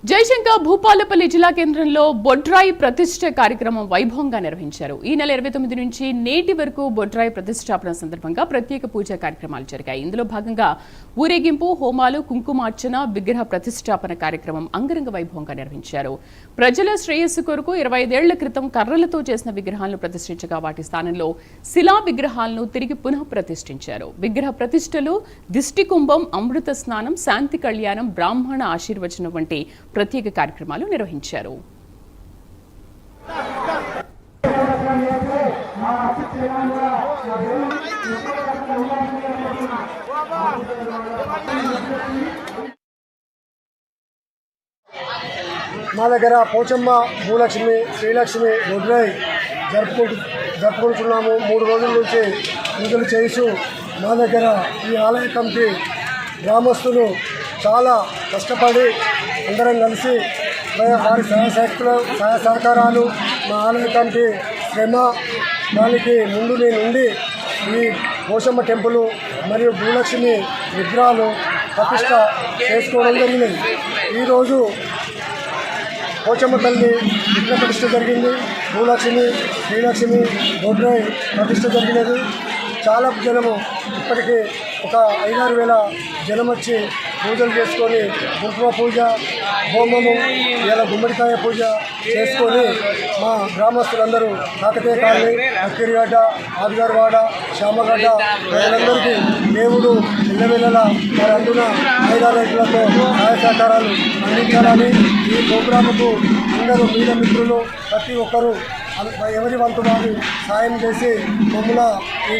జయశంకర్ భూపాలపల్లి జిల్లా కేంద్రంలో బొడ్రాయి ప్రతిష్ఠ కార్యక్రమం వైభవంగా నిర్వహించారు. ఈ నెల 29 నుంచి నేటి వరకు బొడ్రాయి ప్రతిష్టాపన సందర్భంగా ప్రత్యేక పూజా కార్యక్రమాలు జరిగాయి. ఇందులో భాగంగా ఊరేగింపు, హోమాలు, కుంకుమార్చన, విగ్రహ ప్రతిష్టాపన కార్యక్రమం అంగరంగ వైభవంగా నిర్వహించారు. ప్రజల శ్రేయస్సు కొరకు 25 ఏళ్ల క్రితం కర్రలతో చేసిన విగ్రహాలను ప్రతిష్ఠించగా వాటి స్థానంలో శిలా విగ్రహాలను తిరిగి పునః ప్రతిష్ఠించారు. విగ్రహ ప్రతిష్టలు, దిష్టి కుంభం, అమృత స్నానం, శాంతి కళ్యాణం, బ్రాహ్మణ ఆశీర్వచనం వంటి ప్రత్యేక కార్యక్రమాలు నిర్వహించారు. మా దగ్గర పోచమ్మ, భూలక్ష్మి, శ్రీలక్ష్మి, బొడ్రాయి జరుపుకుంటున్నాము. 3 రోజుల నుంచి పూజలు చేస్తూ మా దగ్గర ఈ ఆలయ కమిటీ గ్రామస్తులు చాలా కష్టపడి అందరం కలిసి వారి సహాయ సహకారాలు, మా ఆలయ కమిటీ శ్రమ, దానికి ముందు నుండి ఈ పోషమ్మ టెంపుల్ మరియు భూలక్ష్మి విగ్రహాలు ప్రతిష్ట చేసుకోవడం జరిగినది. ఈరోజు పోచమ్మ తల్లి విగ్రహ ప్రతిష్ట జరిగింది. భూలక్ష్మి, శ్రీలక్ష్మి, బొడ్రాయి ప్రతిష్ట జరిగినది. చాలా జనము, ఇప్పటికీ ఒక 5-6 వేల జనం వచ్చి పూజలు చేసుకొని కుంకుమ పూజ, హోమము, ఇలా గుమ్మడికాయ పూజ చేసుకొని మా గ్రామస్తులందరూ కాకతీయ కాలనీ, అక్కిరిగడ్డ, ఆదిగారివాడ, శ్యామగడ్డ ప్రజలందరికీ దేవుడు ఇళ్ళవేళలా వారి అందున ఐదారైతులతో సహాయ సహకారాలు అందించాలని, ఈ ప్రోగ్రాముకు అందరూ మీడియా మిత్రులు ప్రతి ఒక్కరూ ఎవరి వంతు వారు సాయం చేసి మమ్మల్ని